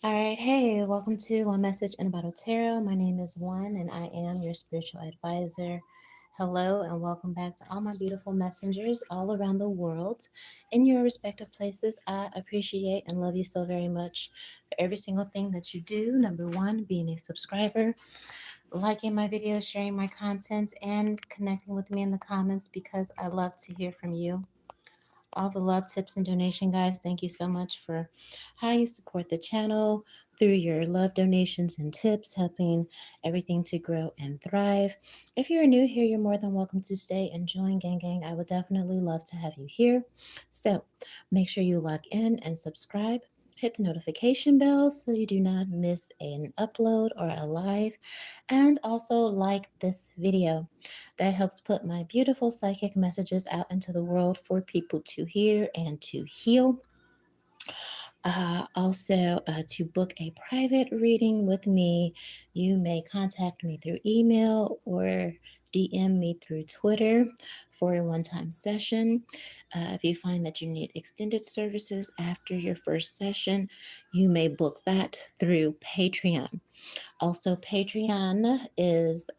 All right, hey, welcome to One Message in a Bottle Tarot. My name is One, and I am your spiritual advisor. Hello, and welcome back to all my beautiful messengers all around the world in your respective places. I appreciate and love you so very much for every single thing that you do. Number one, being a subscriber, liking my videos, sharing my content, and connecting with me in the comments because I love to hear from you. All the love, tips, and donation, guys. Thank you so much for how you support the channel through your love donations and tips, helping everything to grow and thrive. If you're new here, you're more than welcome to stay and join, gang. I would definitely love to have you here. So make sure you log in and subscribe. Hit the notification bell so you do not miss an upload or a live. And also like this video. That helps put my beautiful psychic messages out into the world for people to hear and to heal. To book a private reading with me, you may contact me through email or DM me through Twitter for a one-time session. If you find that you need extended services after your first session, you may book that through Patreon. Also, Patreon is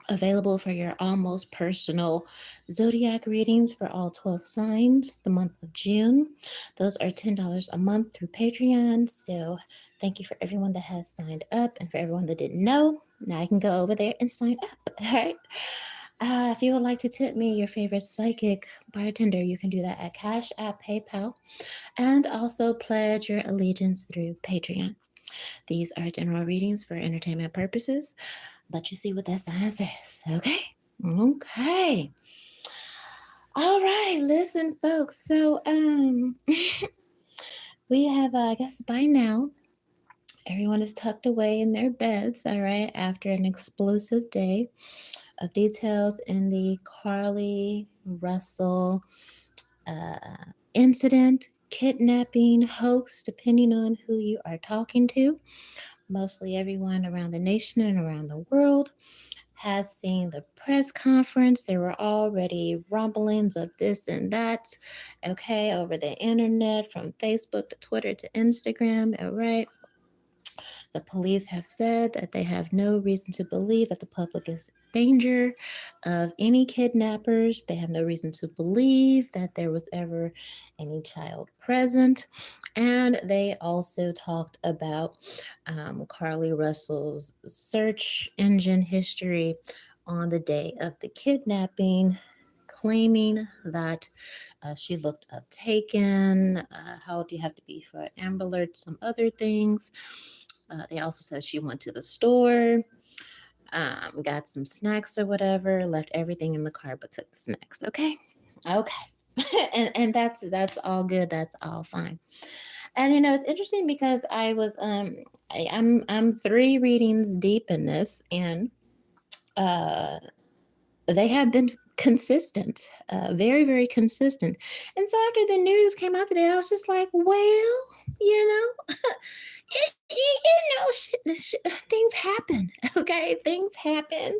available for your almost personal zodiac readings for all 12 signs the month of June. Those are $10 a month through Patreon. So thank you for everyone that has signed up, and for everyone that didn't know, now I can go over there and sign up. All right. If you would like to tip me your favorite psychic bartender, you can do that at Cash App, PayPal, and also pledge your allegiance through Patreon. These are general readings for entertainment purposes, but you see what that sign says, okay? Okay. All right, listen, folks. So, we have, I guess by now, everyone is tucked away in their beds, all right, after an explosive day of details in the Carlee Russell incident, kidnapping, hoax, depending on who you are talking to. Mostly everyone around the nation and around the world has seen the press conference. There were already rumblings of this and that, okay, over the internet, from Facebook to Twitter to Instagram, all right. The police have said that they have no reason to believe that the public is in danger of any kidnappers. They have no reason to believe that there was ever any child present. And they also talked about Carlee Russell's search engine history on the day of the kidnapping, claiming that she looked up taken. How old do you have to be for an Amber Alert? Some other things. They also said she went to the store, got some snacks or whatever, left everything in the car but took the snacks. Okay, okay, and that's all good. That's all fine. And it's interesting because I'm three readings deep in this, and uh, they have been consistent, very, very consistent. And so after the news came out today, I was just like, well, things happen. Okay, things happen.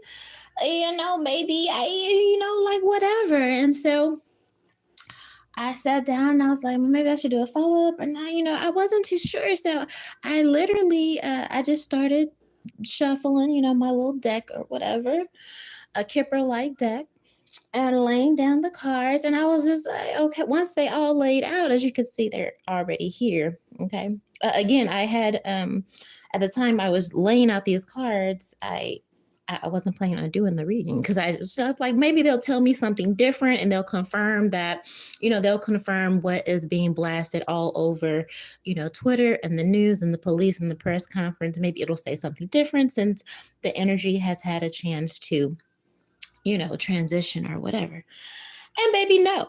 Maybe like whatever. And so I sat down and I was like, well, maybe I should do a follow up or not. I wasn't too sure. So I literally, I just started shuffling, my little deck or whatever, a Kipper like deck, and laying down the cards. And I was just like, okay, once they all laid out, as you can see, they're already here. Okay. Again, I had, at the time I was laying out these cards, I wasn't planning on doing the reading because I was like, maybe they'll tell me something different and they'll confirm that, they'll confirm what is being blasted all over, Twitter and the news and the police and the press conference. Maybe it'll say something different since the energy has had a chance to, transition or whatever. And baby, no.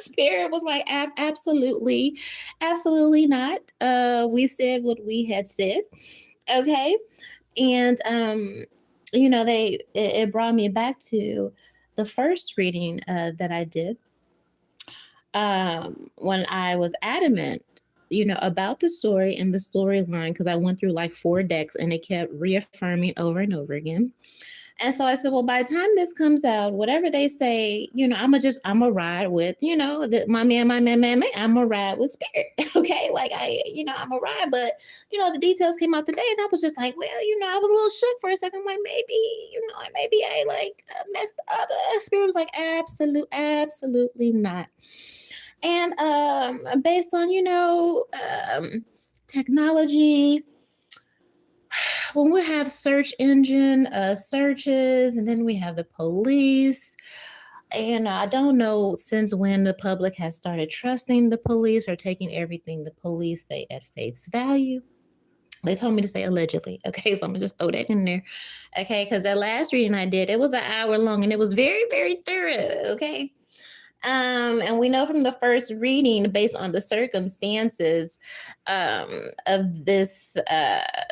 Spirit was like, absolutely, absolutely not. We said what we had said. Okay. And it brought me back to the first reading that I did, when I was adamant, about the story and the storyline, because I went through like 4 decks and it kept reaffirming over and over again And so I said, well, by the time this comes out, whatever they say, I'm a ride with, my man, I'm a ride with Spirit. Okay. Like I'm a ride, but the details came out today and I was just like, well, I was a little shook for a second. I'm like, maybe I like messed up. Spirit was like, absolutely not. And based on, technology, when we have search engine searches, and then we have the police, and I don't know since when the public has started trusting the police or taking everything the police say at face value. They told me to say allegedly. Okay, so I'm gonna just throw that in there. Okay, because that last reading I did, it was an hour long and it was very, very thorough. Okay. And we know from the first reading, based on the circumstances um, of this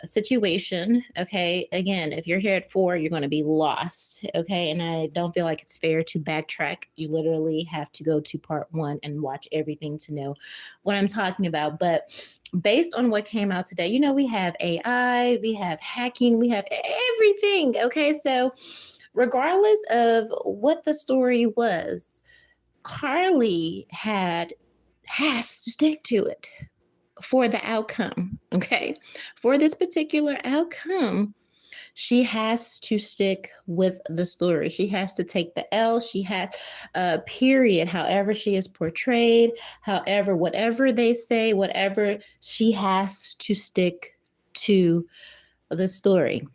situation, okay, again, if you're here at 4, you're going to be lost, okay, and I don't feel like it's fair to backtrack. You literally have to go to part 1 and watch everything to know what I'm talking about. But based on what came out today, we have AI, we have hacking, we have everything, okay, so regardless of what the story was, Carlee has to stick to it for the outcome. Okay. For this particular outcome, she has to stick with the story. She has to take the L. She has period. However she is portrayed, however, whatever they say, whatever, she has to stick to the story.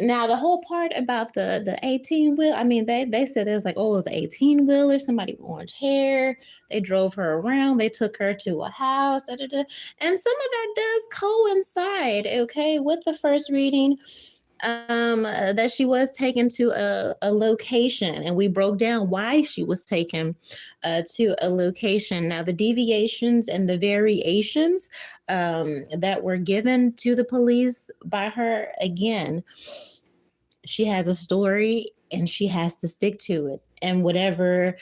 Now the whole part about the 18 wheel, I mean, they said it was like, oh, it was an 18 wheeler, somebody with orange hair. They drove her around, they took her to a house, da, da, da. And some of that does coincide, okay, with the first reading. That she was taken to a location, and we broke down why she was taken to a location. Now, the deviations and the variations that were given to the police by her, again, she has a story and she has to stick to it. And whatever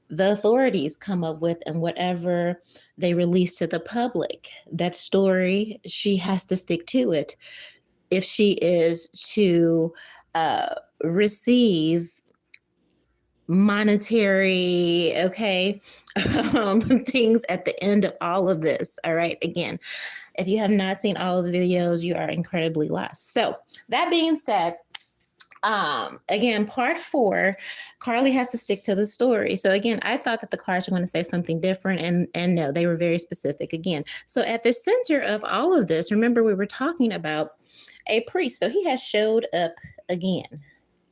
the authorities come up with and whatever they release to the public, that story, she has to stick to it if she is to receive monetary, okay, things at the end of all of this. All right. Again, if you have not seen all of the videos, you are incredibly lost. So that being said, again, part 4, Carlee has to stick to the story. So again, I thought that the cards were going to say something different, and no, they were very specific again. So at the center of all of this, remember we were talking about a priest. So he has showed up again.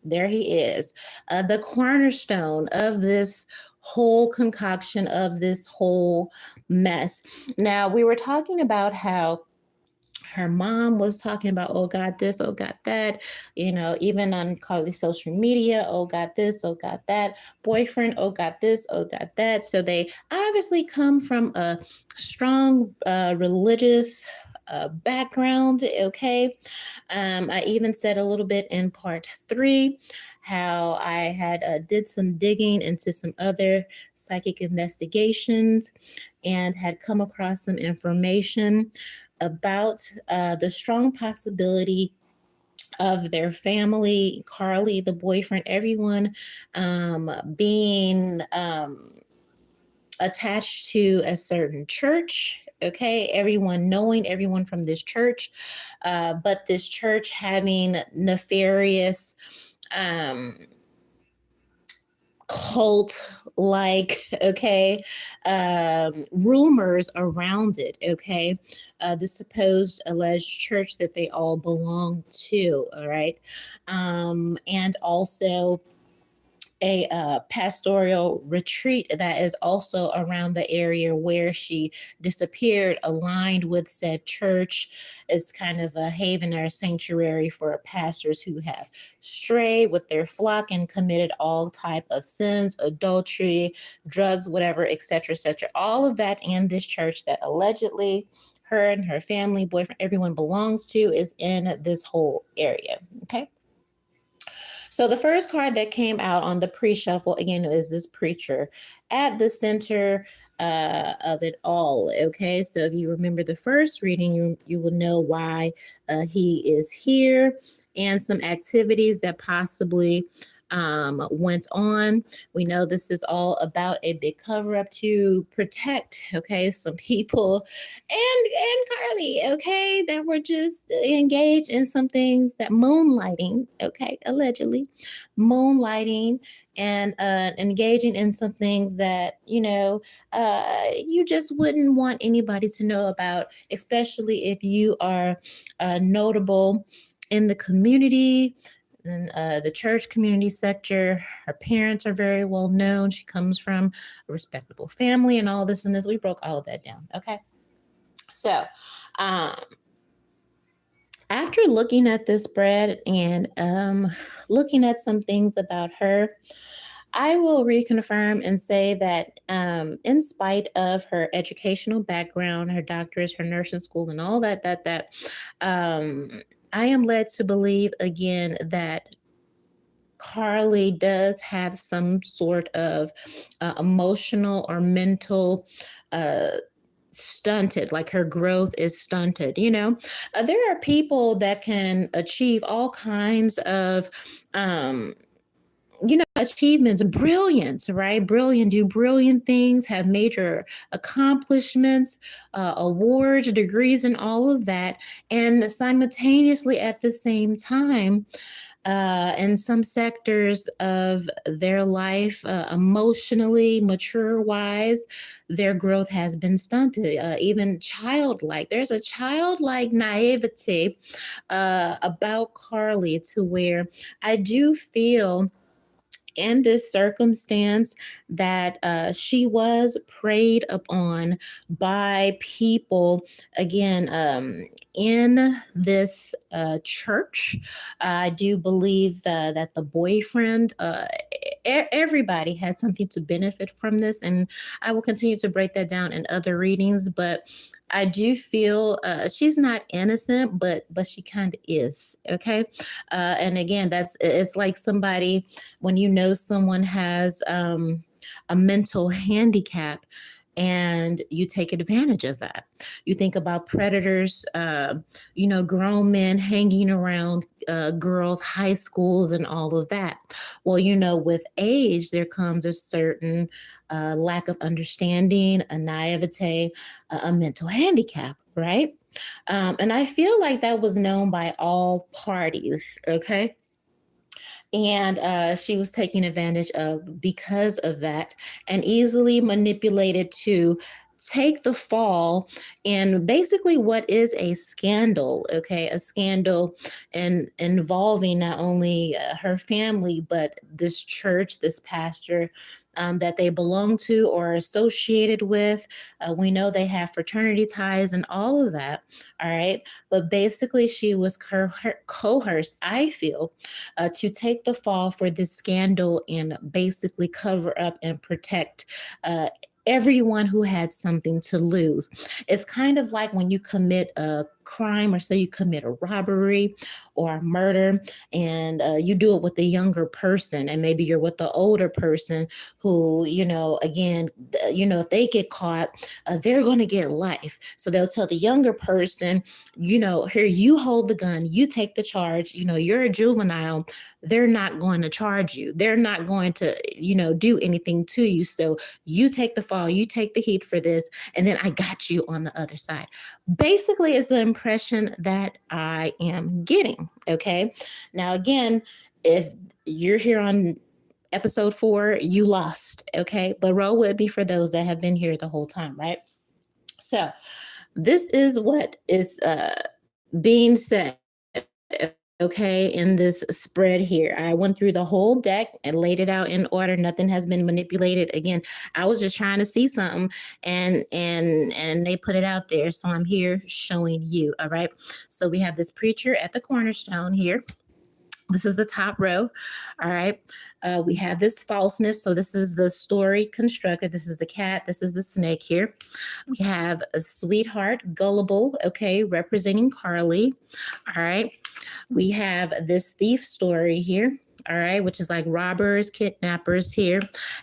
There he is, the cornerstone of this whole concoction, of this whole mess. Now, we were talking about how her mom was talking about, oh, got this, oh, got that, even on Carlee's social media, oh, got this, oh, got that, boyfriend, oh, got this, oh, got that. So they obviously come from a strong religious background, okay? I even said a little bit in part 3 how I had did some digging into some other psychic investigations and had come across some information about the strong possibility of their family, Carlee, the boyfriend, everyone being attached to a certain church. Okay, everyone knowing everyone from this church, but this church having nefarious cult like, okay, rumors around it, okay, the supposed alleged church that they all belong to, all right, and also a pastoral retreat that is also around the area where she disappeared, aligned with said church. It's kind of a haven or a sanctuary for pastors who have strayed with their flock and committed all type of sins, adultery, drugs, whatever, etc., etc. All of that in this church that allegedly her and her family, boyfriend, everyone belongs to is in this whole area. Okay. So the first card that came out on the pre-shuffle, again, is this preacher. At the center of it all. Okay, so if you remember the first reading, you will know why he is here and some activities that possibly went on. We know this is all about a big cover up to protect, okay, some people and Carlee, okay, that were just engaged in some things that moonlighting, okay, allegedly moonlighting and engaging in some things that you just wouldn't want anybody to know about, especially if you are notable in the community, in the church community sector. Her parents are very well known. She comes from a respectable family and all this and this. We broke all of that down. Okay. So, um, after looking at this spread and looking at some things about her, I will reconfirm and say that in spite of her educational background, her doctorate, her nursing school, and all that, um, I am led to believe again that Carlee does have some sort of emotional or mental uh, stunted, like her growth is stunted. There are people that can achieve all kinds of achievements, brilliance, right? Brilliant, do brilliant things, have major accomplishments, awards, degrees, and all of that. And simultaneously at the same time, in some sectors of their life, emotionally, mature wise, their growth has been stunted, even childlike. There's a childlike naivety about Carlee to where I do feel in this circumstance that she was preyed upon by people again in this church. I do believe that the boyfriend, everybody had something to benefit from this, and I will continue to break that down in other readings. But I do feel she's not innocent, but she kind of is. Okay, and again, it's like somebody, when you know someone has a mental handicap and you take advantage of that. You think about predators, grown men hanging around girls, high schools, and all of that. Well, with age, there comes a certain lack of understanding, a naivete, a mental handicap, right? And I feel like that was known by all parties, okay? And she was taken advantage of because of that and easily manipulated to take the fall in basically what is a scandal, okay, a scandal involving not only her family but this church, this pastor that they belong to or are associated with. We know they have fraternity ties and all of that. All right, but basically she was coerced, I feel, to take the fall for this scandal and basically cover up and protect everyone who had something to lose. It's kind of like when you commit a crime, or say you commit a robbery or a murder, and you do it with a younger person, and maybe you're with the older person who, again, if they get caught, they're going to get life. So they'll tell the younger person, here, you hold the gun, you take the charge, you're a juvenile, they're not going to charge you, they're not going to, do anything to you. So you take the fall, you take the heat for this, and then I got you on the other side. Basically, is the impression that I am getting. Okay. Now, again, if you're here on episode 4, you lost. Okay. But roll with me for those that have been here the whole time, right? So, this is what is being said, okay, in this spread here. I went through the whole deck and laid it out in order. Nothing has been manipulated. Again, I was just trying to see something, and they put it out there. So I'm here showing you. All right. So we have this preacher at the cornerstone here. This is the top row. All right. We have this falseness. So this is the story constructed. This is the cat. This is the snake here. We have a sweetheart, gullible, okay, representing Carlee. All right. We have this thief story here. all right, which is like robbers, kidnappers here.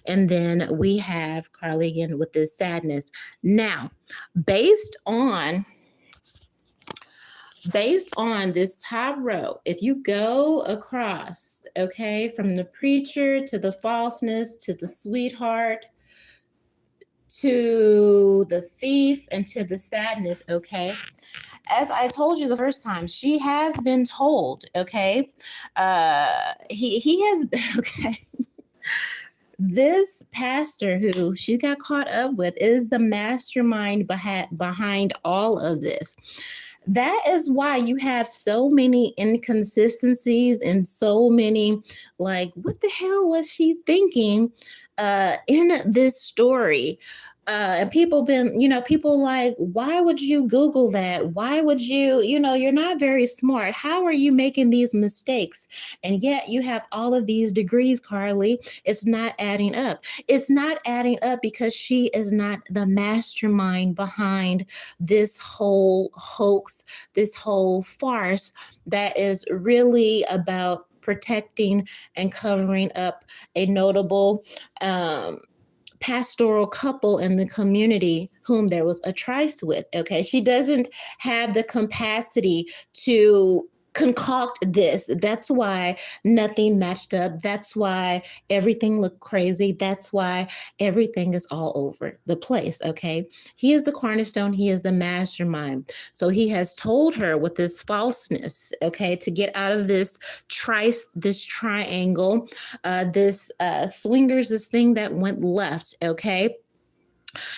And then we have Carlee again with this sadness. Now, based on this top row, if you go across, okay, from the preacher to the falseness to the sweetheart to the thief and to the sadness, okay, as I told you the first time, she has been told, okay, he has, okay, this pastor who she got caught up with is the mastermind behind all of this. That is why you have so many inconsistencies and so many, like, what the hell was she thinking in this story? And people like, why would you Google that? Why would you, you're not very smart. How are you making these mistakes? And yet you have all of these degrees, Carlee. It's not adding up. It's not adding up because she is not the mastermind behind this whole hoax, this whole farce that is really about protecting and covering up a notable pastoral couple in the community whom there was a tryst with. Okay, she doesn't have the capacity to concoct this. That's why nothing matched up. That's why everything looked crazy. That's why everything is all over the place. Okay, he is the cornerstone, he is the mastermind. So he has told her with this falseness, okay, to get out of this tryst, this triangle, this swingers, this thing that went left. Okay,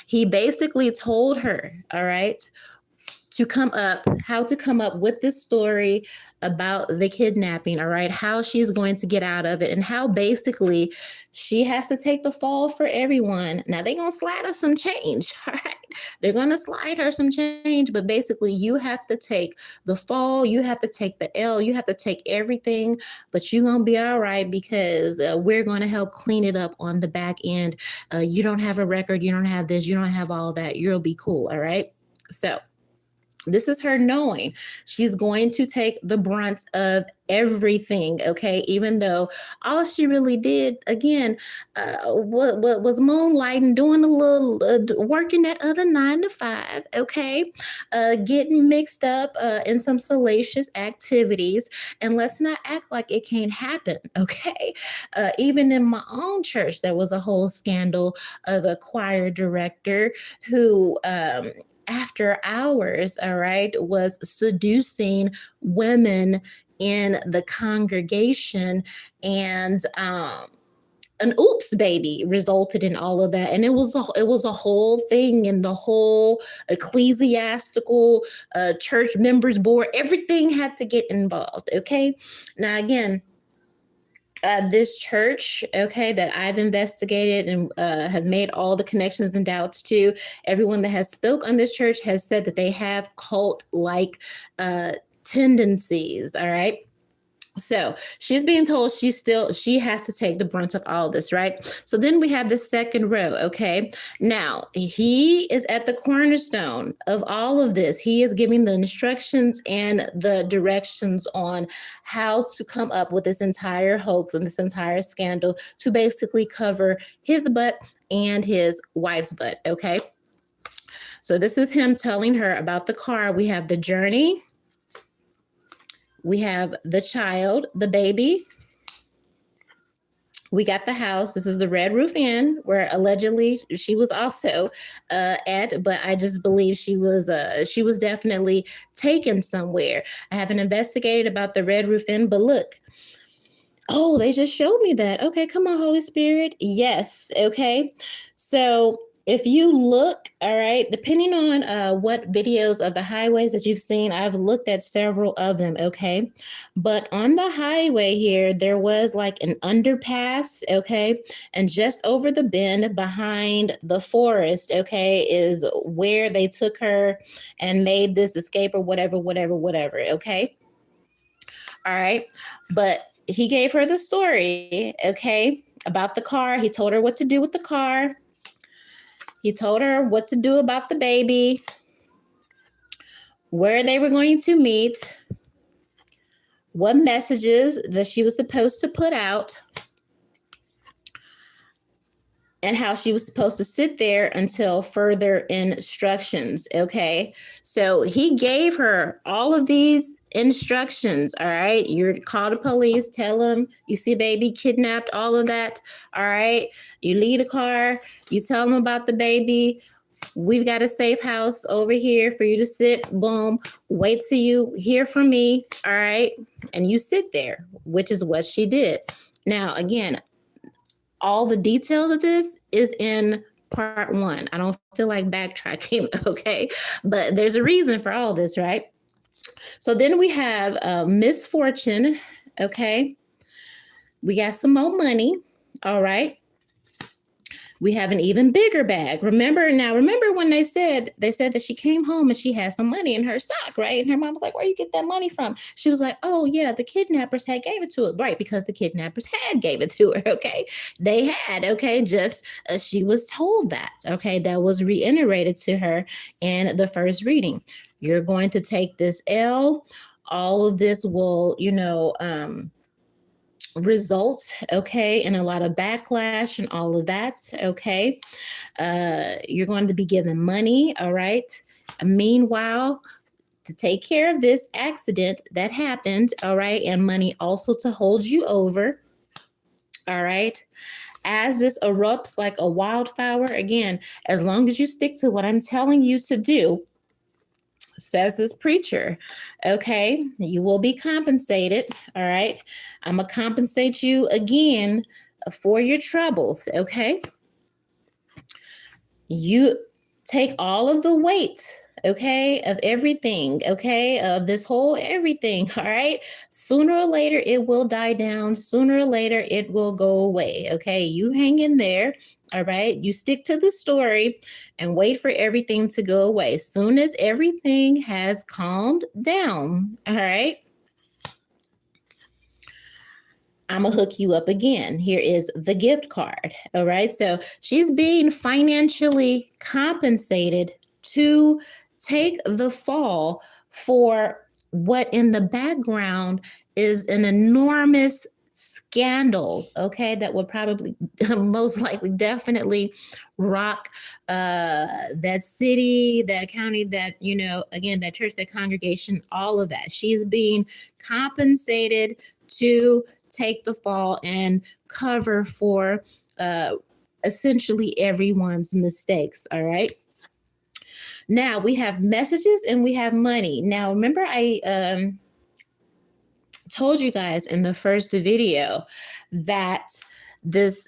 he basically told her, all right, how to come up with this story about the kidnapping, all right, how she's going to get out of it, and how basically she has to take the fall for everyone. Now they're going to slide her some change, all right? They're going to slide her some change, but basically you have to take the fall, you have to take the L, you have to take everything, but you're going to be all right because we're going to help clean it up on the back end. You don't have a record, you don't have this, you don't have all that, you'll be cool, all right? So this is her knowing she's going to take the brunt of everything, okay? Even though all she really did, again, was moonlighting, doing a little, working that other 9 to 5, okay? Getting mixed up in some salacious activities. And let's not act like it can't happen, okay? Even in my own church, there was a whole scandal of a choir director who, after hours, all right, was seducing women in the congregation, and an oops baby resulted in all of that. And it was a whole thing, and the whole ecclesiastical church members board, everything had to get involved. Okay, now again, this church, okay, that I've investigated and have made all the connections and doubts to, everyone that has spoke on this church has said that they have cult-like tendencies, all right? So she's being told she has to take the brunt of all this, right? So then we have the second row, okay? Now, he is at the cornerstone of all of this. He is giving the instructions and the directions on how to come up with this entire hoax and this entire scandal to basically cover his butt and his wife's butt, okay? So this is him telling her about the car. We have the journey. We have the child, the baby. We got the house. This is the Red Roof Inn, where allegedly she was also at, but I just believe she was definitely taken somewhere. I haven't investigated about the Red Roof Inn, but look. Oh, they just showed me that. Okay, come on, Holy Spirit. Yes. Okay. So if you look, all right, depending on what videos of the highways that you've seen, I've looked at several of them, okay? But on the highway here, there was like an underpass, okay? And just over the bend behind the forest, okay, is where they took her and made this escape or whatever, okay? All right. But he gave her the story, okay, about the car. He told her what to do with the car. He told her what to do about the baby, where they were going to meet, what messages that she was supposed to put out, and how she was supposed to sit there until further instructions. Okay. So he gave her all of these instructions. All right. You call the police, tell them you see baby kidnapped, all of that. All right. You leave the car, you tell them about the baby. We've got a safe house over here for you to sit. Boom. Wait till you hear from me. All right. And you sit there, which is what she did. Now, again, all the details of this is in part 1. I don't feel like backtracking, okay? But there's a reason for all this, right? So then we have misfortune, okay? We got some more money, all right? We have an even bigger bag. Remember when they said that she came home and she had some money in her sock, right? And her mom was like, where you get that money from? She was like, oh yeah, the kidnappers had gave it to her, right? Because the kidnappers had gave it to her, okay? They had, okay? Just she was told that, okay? That was reiterated to her in the first reading. You're going to take this L. All of this will, result, okay, and a lot of backlash and all of that, okay. You're going to be given money, all right. Meanwhile, to take care of this accident that happened, all right, and money also to hold you over, all right. As this erupts like a wildfire, again, as long as you stick to what I'm telling you to do, says this preacher, okay, you will be compensated. All right. I'm going to compensate you again for your troubles. Okay. You take all of the weight, okay, of everything, okay, of this whole everything. All right. Sooner or later, it will die down. Sooner or later, it will go away. Okay. You hang in there. All right. You stick to the story and wait for everything to go away. Soon as everything has calmed down. All right. I'm going to hook you up again. Here is the gift card. All right. So she's being financially compensated to take the fall for what in the background is an enormous scandal, okay, that would probably most likely definitely rock that city, that county, that, again, that church, that congregation, all of that. She's being compensated to take the fall and cover for essentially everyone's mistakes. All right. Now we have messages and we have money. Now, remember, I told you guys in the first video that this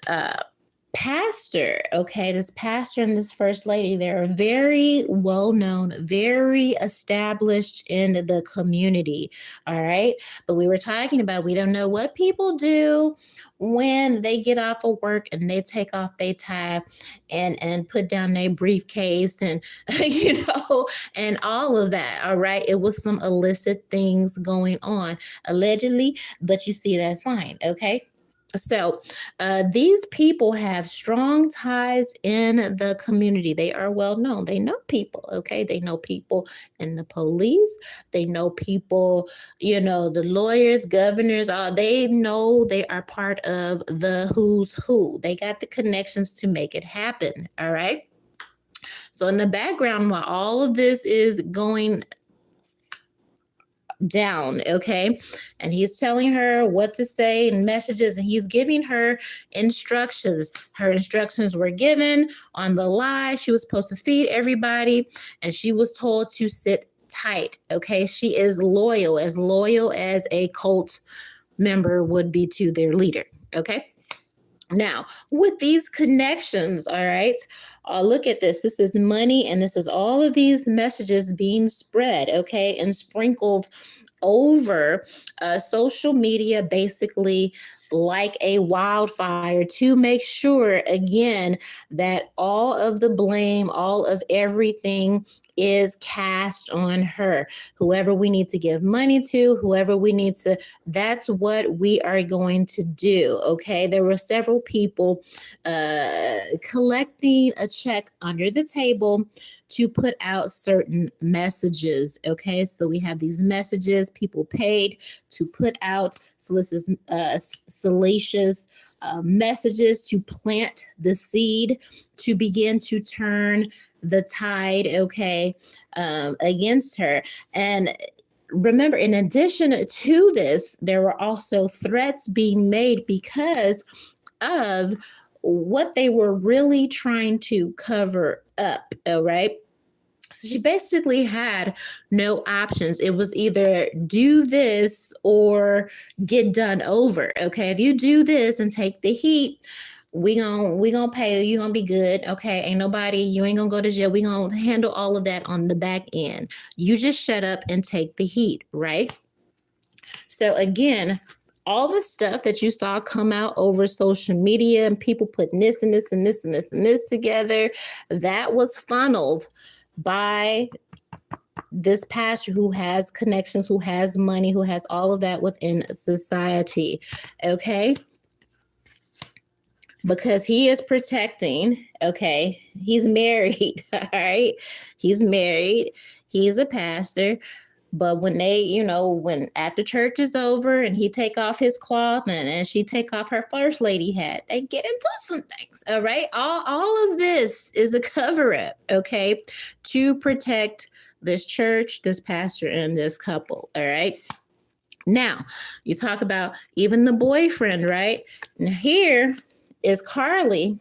pastor, okay, this pastor and this first lady, they're very well known, very established in the community. All right. But we were talking about, we don't know what people do when they get off of work and they take off their tie and put down their briefcase and, and all of that. All right. It was some illicit things going on, allegedly, but you see that sign. Okay. So these people have strong ties in the community. They are well known. They know people, okay? They know people in the police. They know people, the lawyers, governors, they know they are part of the who's who. They got the connections to make it happen, all right? So in the background, while all of this is going down, okay, and he's telling her what to say and messages, and he's giving her instructions. Her instructions were given on the lie. She was supposed to feed everybody, and she was told to sit tight. Okay, she is loyal as a cult member would be to their leader. Okay. Now, with these connections, all right, look at this. This is money, and this is all of these messages being spread, okay, and sprinkled over social media, basically like a wildfire to make sure, again, that all of the blame, all of everything is cast on her. Whoever we need to give money to, whoever we need to, that's what we are going to do. Okay. There were several people collecting a check under the table to put out certain messages. Okay. So we have these messages, people paid to put out salacious messages to plant the seed to begin to turn the tide, okay, against her. And remember, in addition to this, there were also threats being made because of what they were really trying to cover up, all right? So she basically had no options. It was either do this or get done over. Okay. If you do this and take the heat, we gonna pay you. You gonna be good. Okay. Ain't nobody, you ain't gonna go to jail. We gonna handle all of that on the back end. You just shut up and take the heat, right? So again, all the stuff that you saw come out over social media and people putting this and this and this and this and this together, that was funneled by this pastor who has connections, who has money, who has all of that within society. Okay. Because he is protecting, okay, he's married, all right, he's married, he's a pastor, but when they, when after church is over and he take off his cloth and she take off her first lady hat, they get into some things, all right, all of this is a cover-up, okay, to protect this church, this pastor, and this couple, all right. Now, you talk about even the boyfriend, right? Now here is Carlee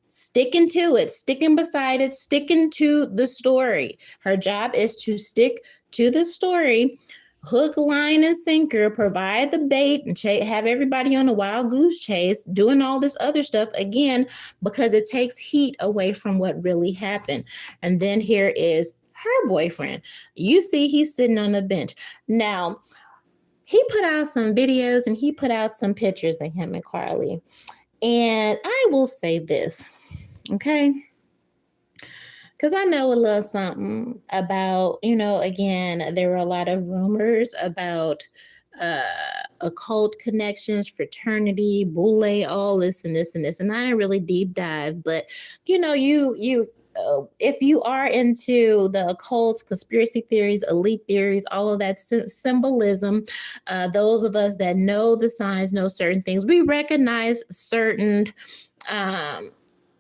sticking to it, sticking beside it, sticking to the story. Her job is to stick to the story, hook, line, and sinker, provide the bait, and have everybody on a wild goose chase, doing all this other stuff, again, because it takes heat away from what really happened. And then here is her boyfriend. You see he's sitting on the bench. Now, he put out some videos and he put out some pictures of him and Carlee. And I will say this, okay? Because I know a little something about, again, there were a lot of rumors about occult connections, fraternity, boule, all this and this and this. And I didn't really deep dive, but, if you are into the occult, conspiracy theories, elite theories, all of that symbolism, those of us that know the signs, know certain things, we recognize certain,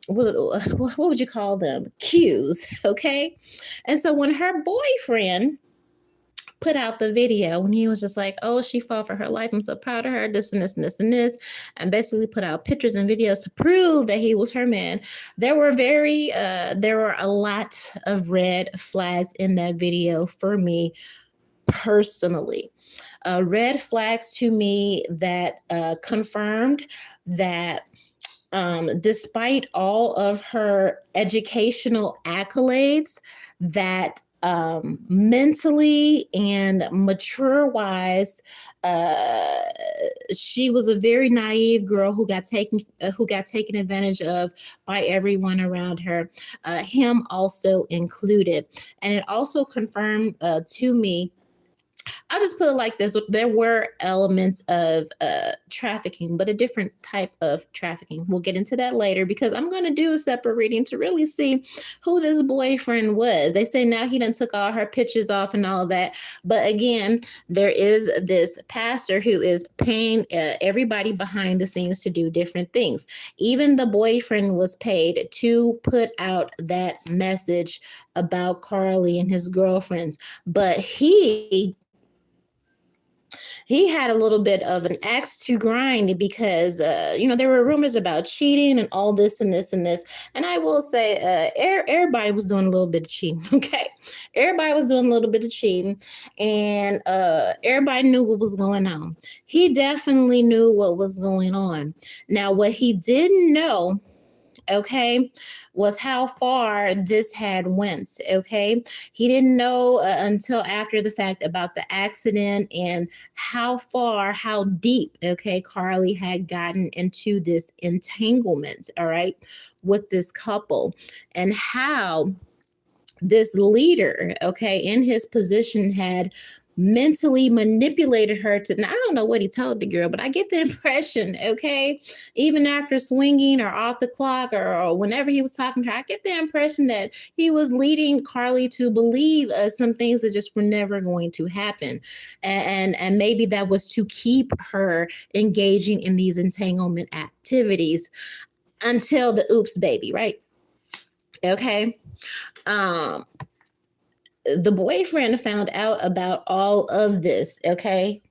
what would you call them? Cues, okay? And so when her boyfriend put out the video, when he was just like, oh, she fought for her life, I'm so proud of her, this and this and this and this, and basically put out pictures and videos to prove that he was her man, there were a lot of red flags in that video for me personally. Red flags to me that confirmed that despite all of her educational accolades, that mentally and mature wise, she was a very naive girl who got taken advantage of by everyone around her, him also included. And it also confirmed to me, I'll just put it like this. There were elements of trafficking, but a different type of trafficking. We'll get into that later because I'm going to do a separate reading to really see who this boyfriend was. They say now he done took all her pictures off and all of that. But again, there is this pastor who is paying everybody behind the scenes to do different things. Even the boyfriend was paid to put out that message about Carlee and his girlfriends. But he had a little bit of an axe to grind because, there were rumors about cheating and all this and this and this. And I will say everybody was doing a little bit of cheating, okay? Everybody was doing a little bit of cheating, and everybody knew what was going on. He definitely knew what was going on. Now, what he didn't know, okay, was how far this had went, okay? He didn't know until after the fact about the accident and how far, how deep, okay, Carlee had gotten into this entanglement, all right, with this couple, and how this leader, okay, in his position had mentally manipulated her to, now I don't know what he told the girl, but I get the impression, okay, even after swinging or off the clock or whenever he was talking to her, I get the impression that he was leading Carlee to believe some things that just were never going to happen. And maybe that was to keep her engaging in these entanglement activities until the oops baby, right? Okay. Um, the boyfriend found out about all of this, okay?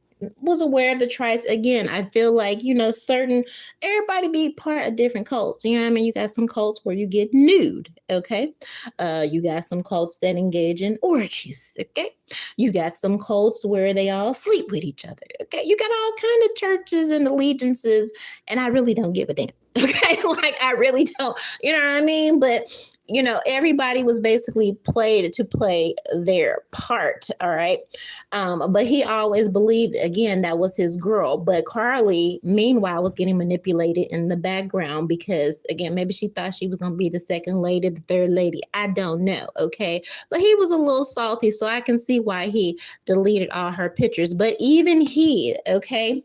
Was aware of the trice. Again, I feel like, certain, everybody be part of different cults. You know what I mean? You got some cults where you get nude, okay? You got some cults that engage in orgies, okay? You got some cults where they all sleep with each other, okay? You got all kind of churches and allegiances, and I really don't give a damn, okay? Like, I really don't, you know what I mean? But everybody was basically played to play their part. All right. But he always believed, again, that was his girl. But Carlee, meanwhile, was getting manipulated in the background because, again, maybe she thought she was going to be the second lady, the third lady. I don't know. Okay. But he was a little salty. So I can see why he deleted all her pictures. But even he, okay,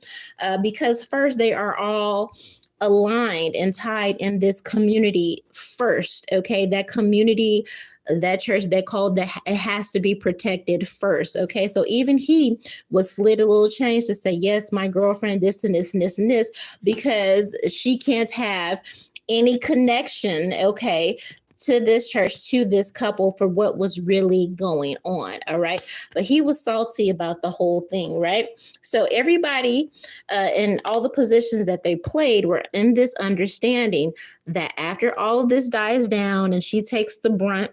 because first they are all aligned and tied in this community first, okay? That community, that church, they called that, it has to be protected first, okay? So even he was slid a little change to say, yes, my girlfriend, this and this and this and this, because she can't have any connection, okay, to this church, to this couple, for what was really going on. All right. But he was salty about the whole thing. Right. So everybody in all the positions that they played were in this understanding that after all of this dies down and she takes the brunt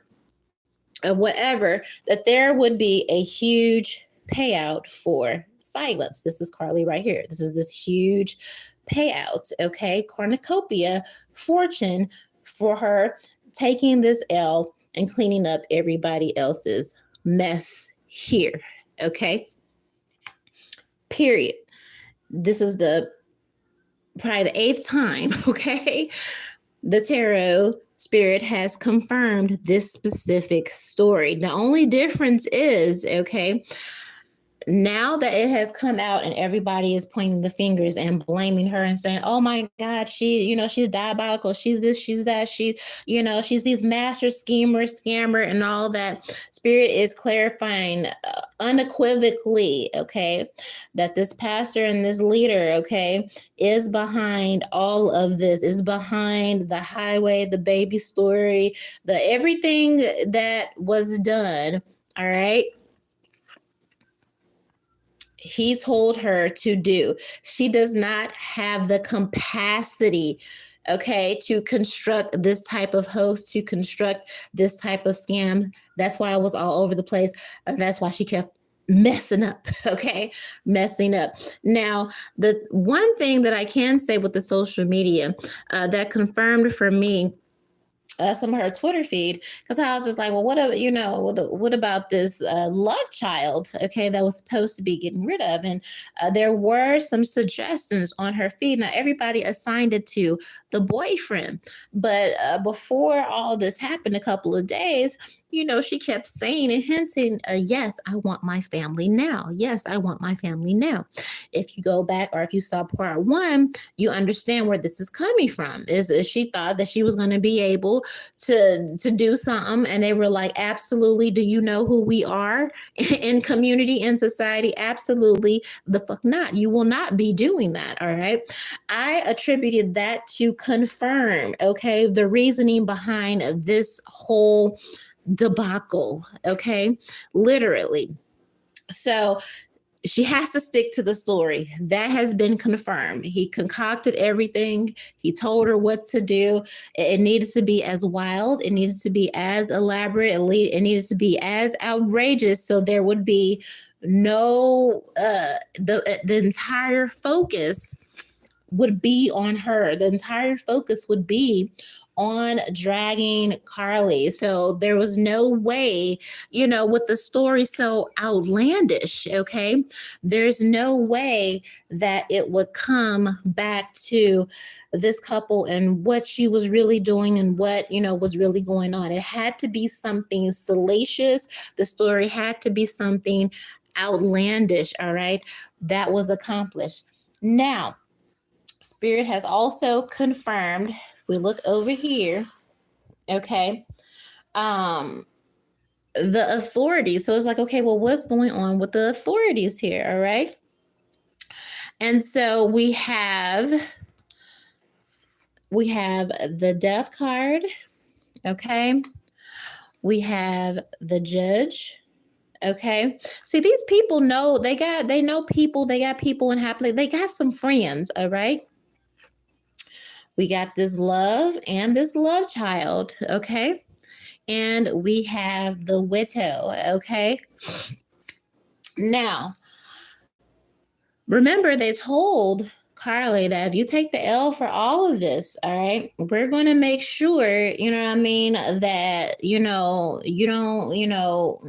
of whatever, that there would be a huge payout for silence. This is Carlee right here. This is this huge payout. Okay. Cornucopia fortune for her taking this L and cleaning up everybody else's mess here. Okay. Period. This is probably the 8th time. Okay. The tarot spirit has confirmed this specific story. The only difference is, okay, now that it has come out and everybody is pointing the fingers and blaming her and saying, oh my God, she's diabolical. She's this, she's that. She's these master schemer, scammer, and all that. Spirit is clarifying unequivocally, okay, that this pastor and this leader, okay, is behind all of this, is behind the highway, the baby story, the everything that was done. All right. He told her to do. She does not have the capacity, okay, to construct this type of host, to construct this type of scam. That's why I was all over the place. That's why she kept messing up, okay, messing up. Now, the one thing that I can say with the social media that confirmed for me some of her Twitter feed, because I was just like, well, what about this love child, okay, that was supposed to be getting rid of? And there were some suggestions on her feed. Now, everybody assigned it to the boyfriend, but before all this happened, a couple of days, she kept saying and hinting, yes, I want my family now. Yes, I want my family now. If you go back or if you saw part 1, you understand where this is coming from. Is she thought that she was going to be able to do something, and they were like, absolutely. Do you know who we are in community, in society? Absolutely the fuck not. You will not be doing that. All right. I attributed that to confirm, okay, the reasoning behind this whole debacle, okay, literally. So she has to stick to the story. That has been confirmed. He concocted everything. He told her what to do. It needed to be as wild. It needed to be as elaborate. It needed to be as outrageous. So there would be no, the entire focus would be on her. The entire focus would be on dragging Carlee. So there was no way, with the story so outlandish, okay, there's no way that it would come back to this couple and what she was really doing and what, was really going on. It had to be something salacious. The story had to be something outlandish, all right, that was accomplished. Now, Spirit has also confirmed, if we look over here, okay, the authorities. So it's like, okay, well, what's going on with the authorities here, all right? And so we have the death card, okay? We have the judge. Okay. See, these people know they know people, they got people in happily, they got some friends, all right? We got this love and this love child, okay? And we have the widow, okay? Now, remember, they told Carlee that if you take the L for all of this, all right, we're going to make sure, that, you don't,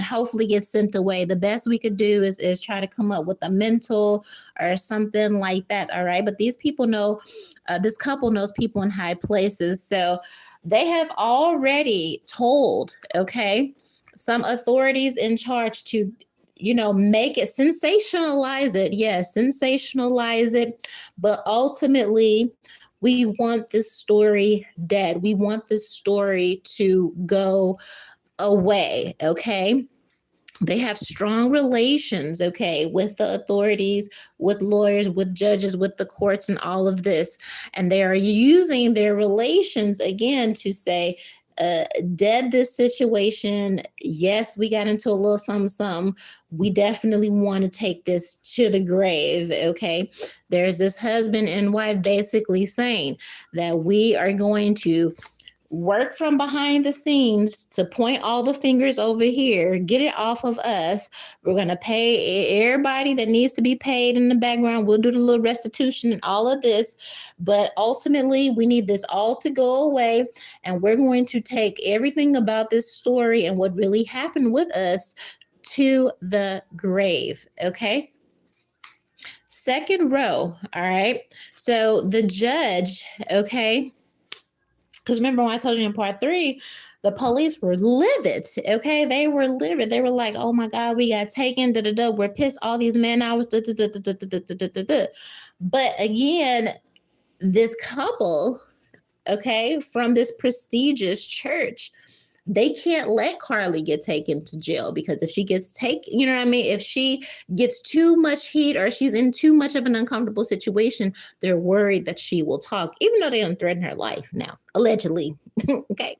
hopefully get sent away. The best we could do is try to come up with a mental or something like that, all right? But these people know, this couple knows people in high places. So they have already told, okay, some authorities in charge to make it, sensationalize it. Yes, sensationalize it. But ultimately, we want this story dead. We want this story to go away. Okay. They have strong relations, okay, with the authorities, with lawyers, with judges, with the courts, and all of this. And they are using their relations again to say, dead this situation. Yes, we got into a little something. We definitely want to take this to the grave, okay? There's this husband and wife basically saying that we are going to work from behind the scenes to point all the fingers over here, get it off of us. We're going to pay everybody that needs to be paid in the background. We'll do the little restitution and all of this. But ultimately, we need this all to go away. And we're going to take everything about this story and what really happened with us to the grave. Okay. Second row. All right. So the judge, okay, because remember when I told you in part 3, the police were livid, okay? They were livid. They were like, oh my God, we got taken, da-da-da. We're pissed, all these man hours, da-da-da-da-da-da-da-da-da. But again, this couple, okay, from this prestigious church, they can't let Carlee get taken to jail, because if she gets taken, if she gets too much heat or she's in too much of an uncomfortable situation, they're worried that she will talk, even though they don't threaten her life now, allegedly. Okay.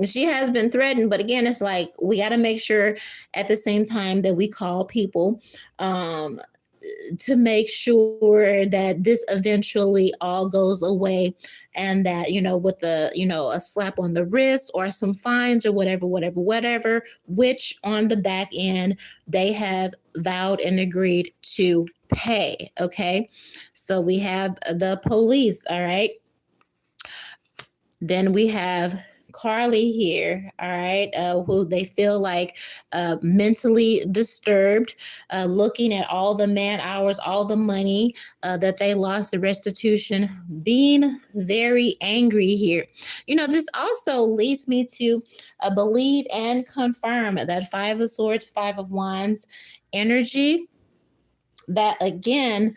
She has been threatened, but again, it's like, we got to make sure at the same time that we call people, to make sure that this eventually all goes away, and that, with a slap on the wrist or some fines or whatever, which on the back end, they have vowed and agreed to pay. Okay. So we have the police. All right. Then we have Carlee here, all right, who they feel like mentally disturbed, looking at all the man hours, all the money that they lost, the restitution, being very angry here. This also leads me to believe and confirm that 5 of Swords, 5 of Wands energy, that again,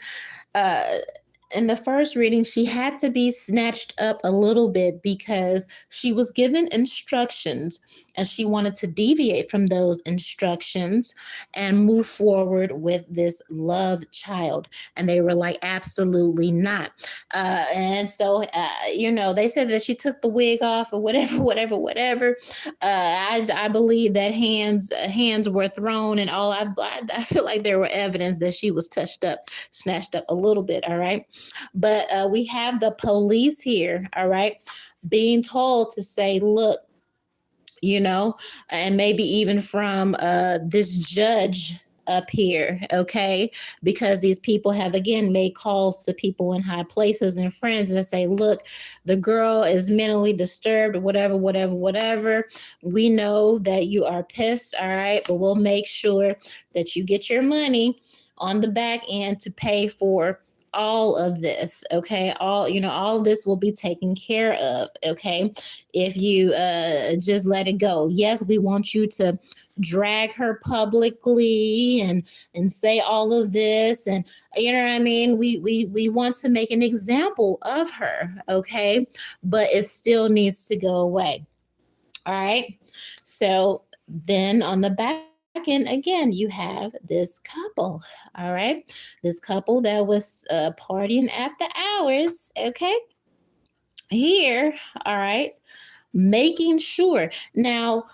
in the first reading, she had to be snatched up a little bit because she was given instructions and she wanted to deviate from those instructions and move forward with this love child. And they were like, absolutely not. And so, they said that she took the wig off or whatever. I believe that hands were thrown and all. I feel like there were evidence that she was snatched up a little bit. All right. But we have the police here, all right, being told to say, look, and maybe even from this judge, up here, okay? Because these people have, again, made calls to people in high places and friends and say, look, the girl is mentally disturbed, whatever, whatever, whatever. We know that you are pissed, all right? But we'll make sure that you get your money on the back end to pay for all of this, okay? All of this will be taken care of, okay? If you just let it go. Yes, we want you to drag her publicly and say all of this, and you know what I mean, we want to make an example of her, okay? But it still needs to go away. All right. So then on the back end, again, you have this couple. All right. This couple that was partying after hours. Okay. Here. All right. Making sure. Now,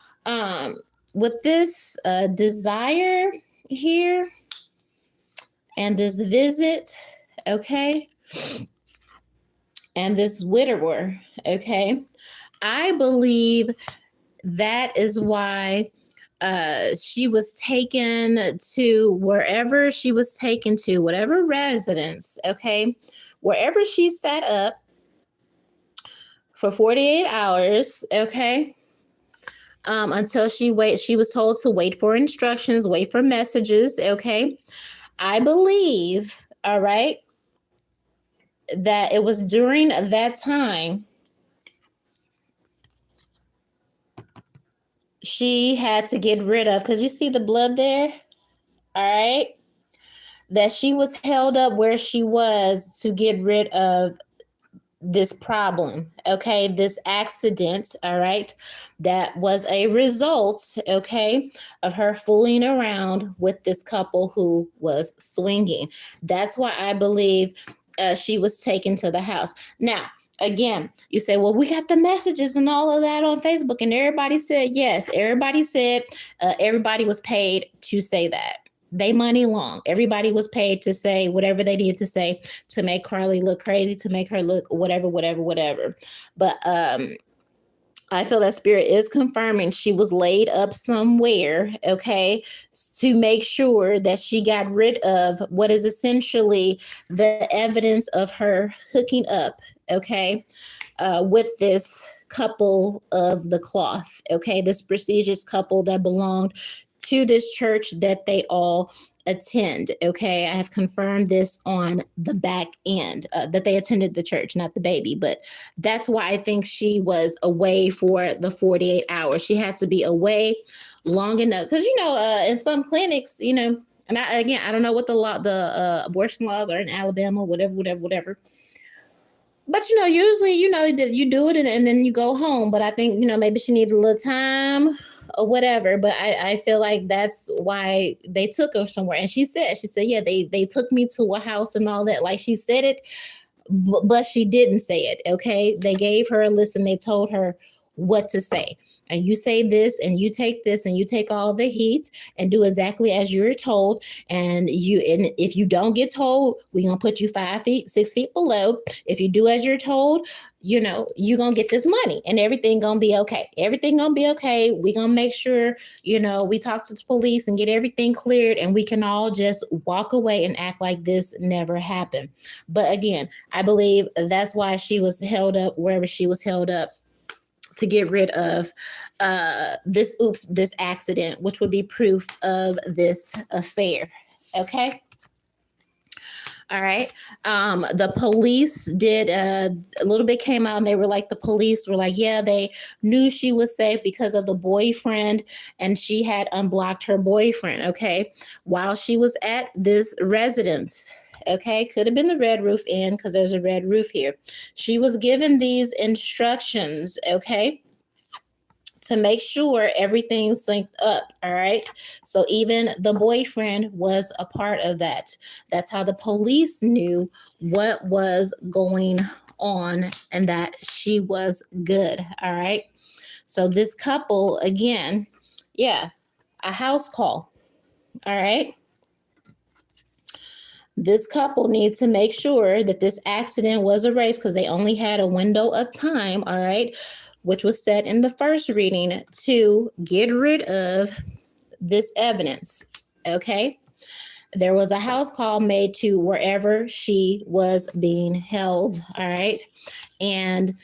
with this desire here and this visit, okay, and this widower, okay, I believe that is why she was taken to wherever she was taken to, whatever residence, okay, wherever she sat up for 48 hours, okay, until she was told to wait for instructions, wait for messages, okay. I believe, all right, that it was during that time she had to get rid of, because you see the blood there, all right, that she was held up where she was to get rid of this problem, okay, this accident, all right, that was a result, okay, of her fooling around with this couple who was swinging. That's why I believe she was taken to the house. Now, again, you say, well, we got the messages and all of that on Facebook, and everybody said yes. Everybody said everybody was paid to say that. They money long. Everybody was paid to say whatever they needed to say to make Carlee look crazy, to make her look whatever, whatever, whatever. But I feel that spirit is confirming she was laid up somewhere, okay, to make sure that she got rid of what is essentially the evidence of her hooking up, okay, with this couple of the cloth, okay, this prestigious couple that belonged to this church that they all attend, okay. I have confirmed this on the back end, that they attended the church, not the baby, but that's why I think she was away for the 48 hours. She has to be away long enough, because in some clinics, and I don't know what the abortion laws are in Alabama, whatever. But usually, that you do it and then you go home. But I think, maybe she needed a little time or whatever. But I feel like that's why they took her somewhere. And she said, yeah, they took me to a house and all that. Like she said it, but she didn't say it. Okay. They gave her a list and they told her what to say. And you say this and you take this and you take all the heat and do exactly as you're told. And if you don't get told, we're going to put you 5 feet, 6 feet below. If you do as you're told, you're going to get this money and everything going to be okay. Everything going to be okay. We're going to make sure, we talk to the police and get everything cleared, and we can all just walk away and act like this never happened. But again, I believe that's why she was held up wherever she was held up, to get rid of this accident, which would be proof of this affair. Okay. All right. The police did a little bit came out and they were like, the police were like, yeah, they knew she was safe because of the boyfriend, and she had unblocked her boyfriend. Okay. While she was at this residence. Okay. Could have been the Red Roof Inn, because there's a red roof here. She was given these instructions. Okay, to make sure everything's synced up. All right. So even the boyfriend was a part of that. That's how the police knew what was going on and that she was good. All right. So this couple, again, yeah, a house call. All right. This couple needs to make sure that this accident was erased, because they only had a window of time, all right, which was set in the first reading, to get rid of this evidence, okay? There was a house call made to wherever she was being held. All right. And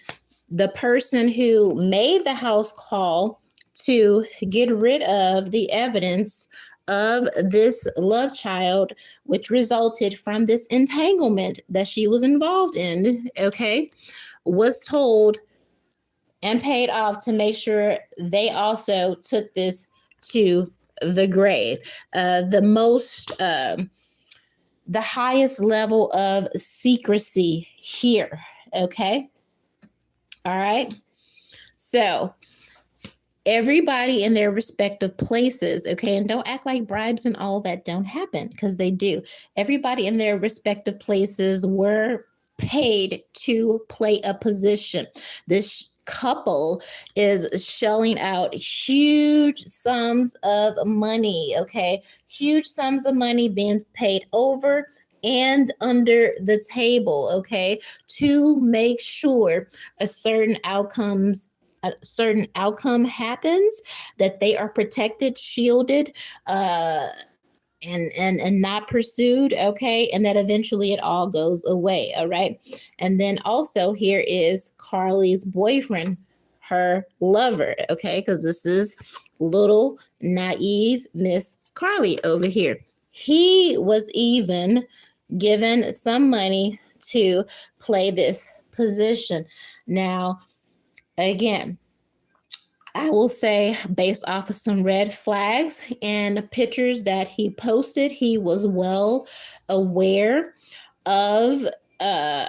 the person who made the house call to get rid of the evidence of this love child, which resulted from this entanglement that she was involved in, okay, was told and paid off to make sure they also took this to the grave. The highest level of secrecy here. Okay. All right. So everybody in their respective places, okay, and don't act like bribes and all that don't happen, because they do. Everybody in their respective places were paid to play a position. This couple is shelling out huge sums of money, okay, huge sums of money being paid over and under the table, okay, to make sure a certain outcome happens, that they are protected, shielded, and not pursued, okay, and that eventually it all goes away. All right. And then also here is Carlee's boyfriend, her lover, okay, because this is little naive Miss Carlee over here. He was even given some money to play this position. Now, again, I will say, based off of some red flags and pictures that he posted, he was well aware of uh,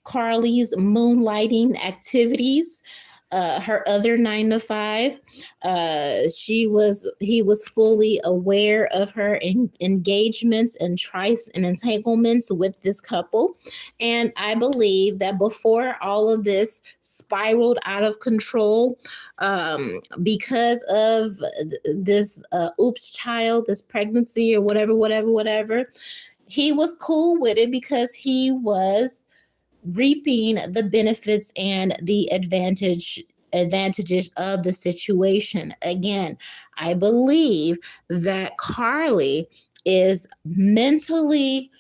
Carlee's moonlighting activities, her other 9 to 5. He was fully aware of her engagements and tries and entanglements with this couple. And I believe that before all of this spiraled out of control, because of this oops child, this pregnancy or whatever, he was cool with it because he was reaping the benefits and the advantages of the situation. Again, I believe that Carlee is mentally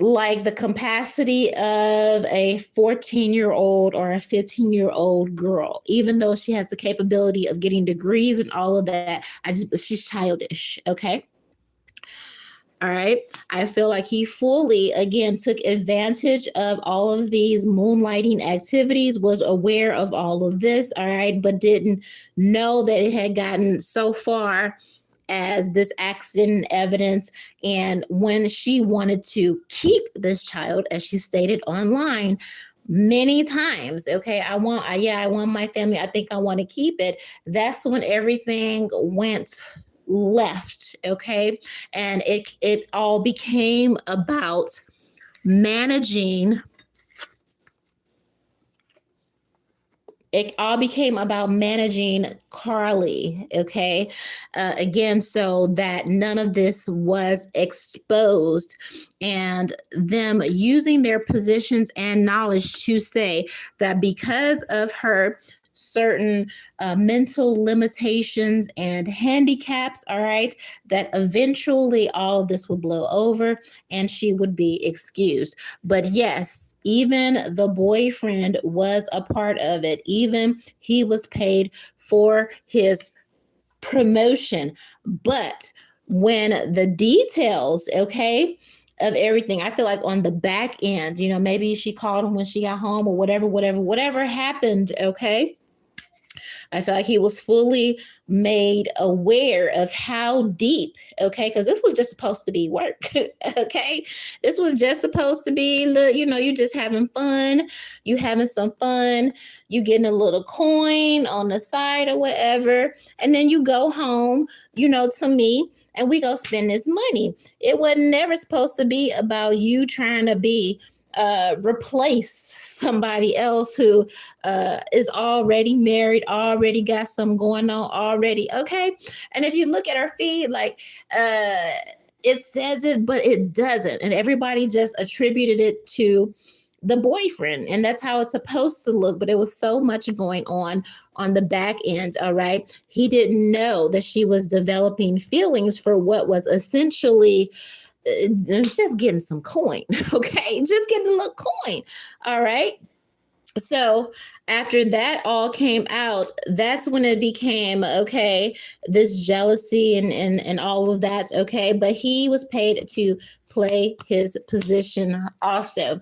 like the capacity of a 14-year-old or a 15-year-old girl. Even though she has the capability of getting degrees and all of that, she's childish, okay? All right. I feel like he fully, again, took advantage of all of these moonlighting activities, was aware of all of this, all right, but didn't know that it had gotten so far as this accident evidence. And when she wanted to keep this child, as she stated online many times, okay, I want my family, I think I want to keep it. That's when everything went left, okay, and it all became about managing Carlee, okay, again, so that none of this was exposed, and them using their positions and knowledge to say that because of her certain mental limitations and handicaps, all right, that eventually all of this would blow over and she would be excused. But yes, even the boyfriend was a part of it. Even he was paid for his promotion. But when the details, okay, of everything, I feel like on the back end, maybe she called him when she got home or whatever happened, okay, I feel like he was fully made aware of how deep, okay, because this was just supposed to be work, okay? This was just supposed to be, you just having fun, you having some fun, you getting a little coin on the side or whatever, and then you go home, to me, and we go spend this money. It was never supposed to be about you trying to be replace somebody else who is already married, already got something going on already, okay? And if you look at our feed, like it says it, but it doesn't. And everybody just attributed it to the boyfriend, and that's how it's supposed to look. But it was so much going on the back end. All right, he didn't know that she was developing feelings for what was essentially just getting some coin. Okay, just getting a little coin. All right. So after that all came out, that's when it became okay, this jealousy and all of that. Okay, but he was paid to play his position also.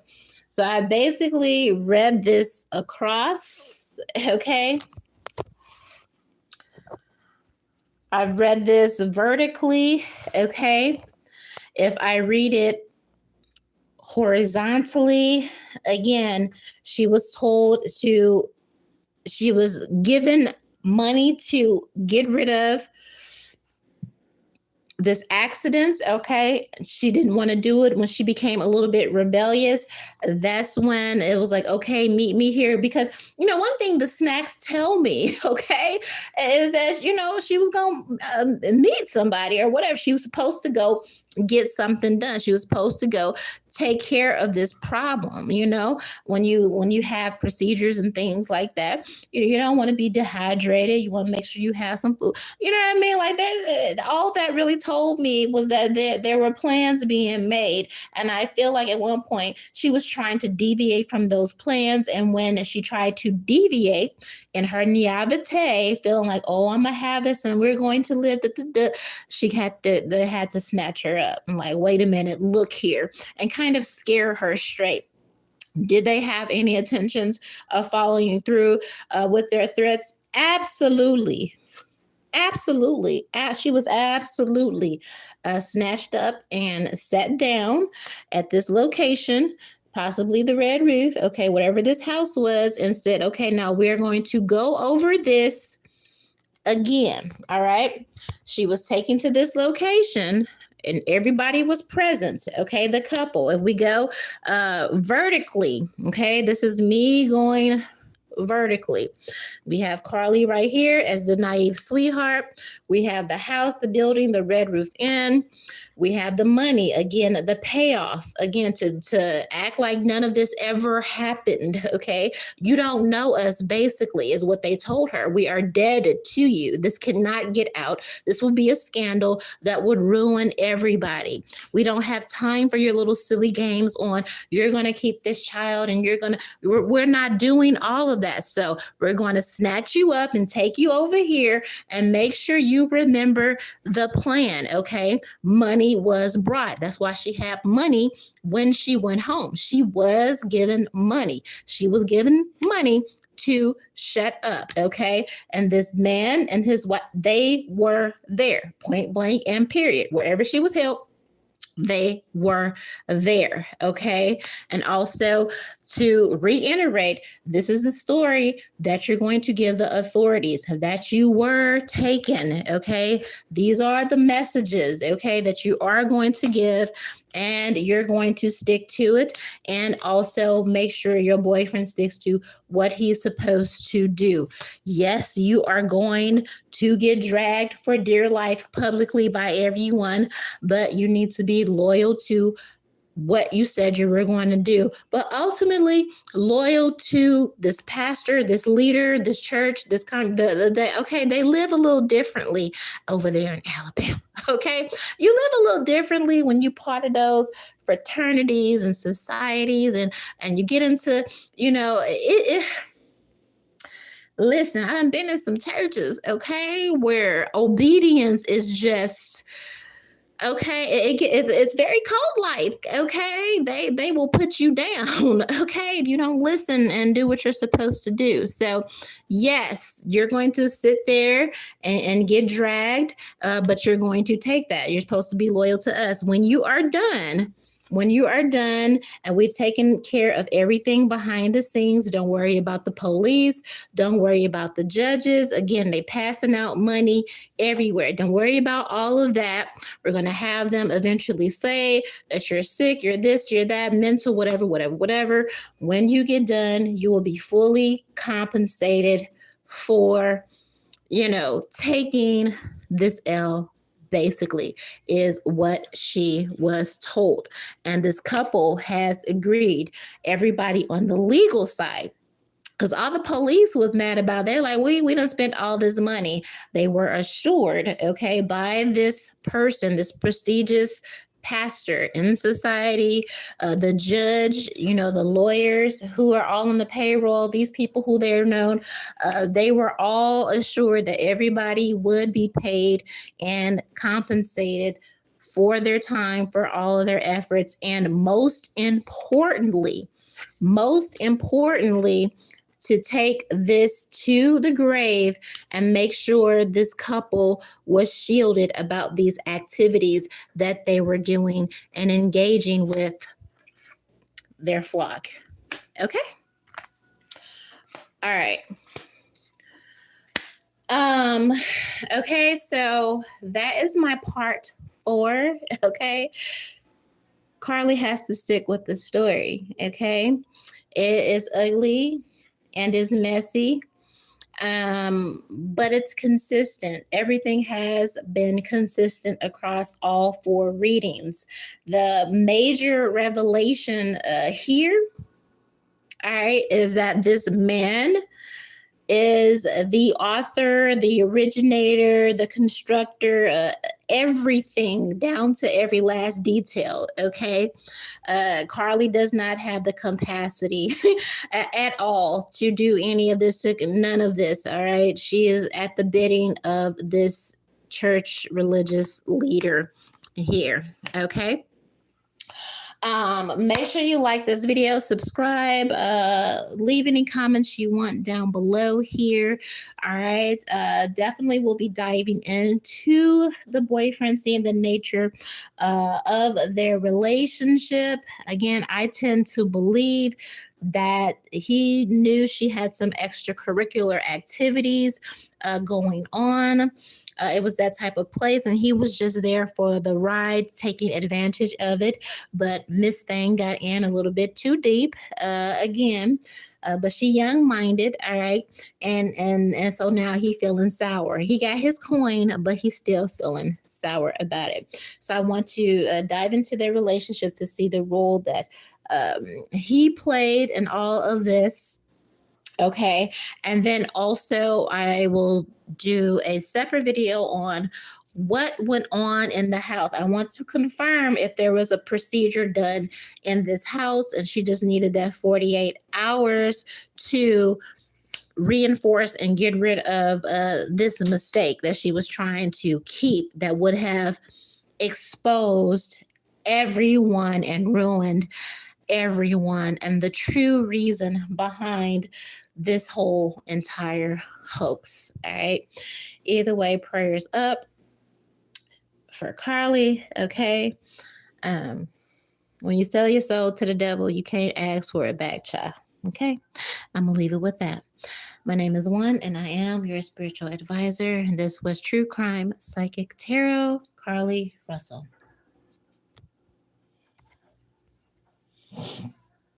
So I basically read this across. Okay, I've read this vertically. Okay, if I read it horizontally, again, she was told to, she was given money to get rid of this accident. Okay, she didn't want to do it. When she became a little bit rebellious, that's when it was like, okay, meet me here. Because one thing the snacks tell me, okay, is that she was gonna meet somebody or whatever. She was supposed to go get something done. She was supposed to go take care of this problem. When you have procedures and things like that, you don't want to be dehydrated. You want to make sure you have some food. You know what I mean? Like that, all that really told me was that there were plans being made. And I feel like at one point she was trying to deviate from those plans. And when she tried to deviate in her naivete, feeling like, oh, I'm going to have this and we're going to live, she they had to snatch her up. I'm like, wait a minute, look here, and kind of scare her straight. Did they have any intentions of following through with their threats? Absolutely. Absolutely. She was absolutely snatched up and sat down at this location, possibly the Red Roof, okay, whatever this house was, and said, okay, now we're going to go over this again. All right. She was taken to this location and everybody was present. Okay. The couple, if we go vertically, okay, this is me going vertically. We have Carlee right here as the naive sweetheart. We have the house, the building, the Red Roof Inn. We have the money, again, the payoff, again, to act like none of this ever happened, okay? You don't know us, basically, is what they told her. We are dead to you. This cannot get out. This will be a scandal that would ruin everybody. We don't have time for your little silly games on, you're going to keep this child and we're not doing all of that. So we're going to snatch you up and take you over here and make sure you remember the plan, okay? Money was brought. That's why she had money when she went home. She was given money. She was given money to shut up, okay? And this man and his wife, they were there, point blank and period. Wherever she was held, they were there, okay? And also, to reiterate, this is the story that you're going to give the authorities, that you were taken, okay? These are the messages, okay, that you are going to give, and you're going to stick to it. And also make sure your boyfriend sticks to what he's supposed to do. Yes, you are going to get dragged for dear life publicly by everyone, but you need to be loyal to what you said you were going to do, but ultimately loyal to this pastor, this leader, this church, this kind of okay, they live a little differently over there in Alabama. Okay, you live a little differently when you part of those fraternities and societies, and you get into, listen, I done been in some churches, okay, where obedience is just, okay, it's very cult-like, okay? They will put you down, okay, if you don't listen and do what you're supposed to do. So, yes, you're going to sit there and get dragged, but you're going to take that. You're supposed to be loyal to us. When you are done and we've taken care of everything behind the scenes, don't worry about the police, don't worry about the judges. Again, they passing out money everywhere. Don't worry about all of that. We're going to have them eventually say that you're sick, you're this, you're that, mental, whatever. When you get done, you will be fully compensated for, taking this L basically, is what she was told. And this couple has agreed, everybody on the legal side, because all the police was mad about. They're like, we done spent all this money. They were assured, okay, by this person, this prestigious pastor in society, the judge, the lawyers who are all on the payroll, these people who they're known, they were all assured that everybody would be paid and compensated for their time, for all of their efforts, and most importantly, to take this to the grave and make sure this couple was shielded about these activities that they were doing and engaging with their flock. Okay? All right. Okay, so that is my part 4. Okay. Carlee has to stick with the story. Okay. It is ugly and is messy, but it's consistent. Everything has been consistent across all 4 readings. The major revelation here, all right, is that this man is the author, the originator, the constructor, everything down to every last detail. Okay. Carlee does not have the capacity at all to do any of this, none of this. All right. She is at the bidding of this church religious leader here. Okay. Make sure you like this video, subscribe, leave any comments you want down below here. All right. Definitely we'll be diving into the boyfriend, seeing the nature of their relationship. Again, I tend to believe that he knew she had some extracurricular activities going on. It was that type of place, and he was just there for the ride, taking advantage of it. But Miss Thing got in a little bit too deep again. But she young-minded, all right, and so now he feeling sour. He got his coin, but he's still feeling sour about it. So I want to dive into their relationship to see the role that he played in all of this. Okay. And then also I will do a separate video on what went on in the house. I want to confirm if there was a procedure done in this house and she just needed that 48 hours to reinforce and get rid of this mistake that she was trying to keep, that would have exposed everyone and ruined everyone and the true reason behind this whole entire hoax. All right. Either way, prayers up for Carlee. Okay. When you sell your soul to the devil, you can't ask for it back, child. Okay. I'm gonna leave it with that. My name is O.N.E, and I am your spiritual advisor. And this was True Crime Psychic Tarot, Carlee Russell.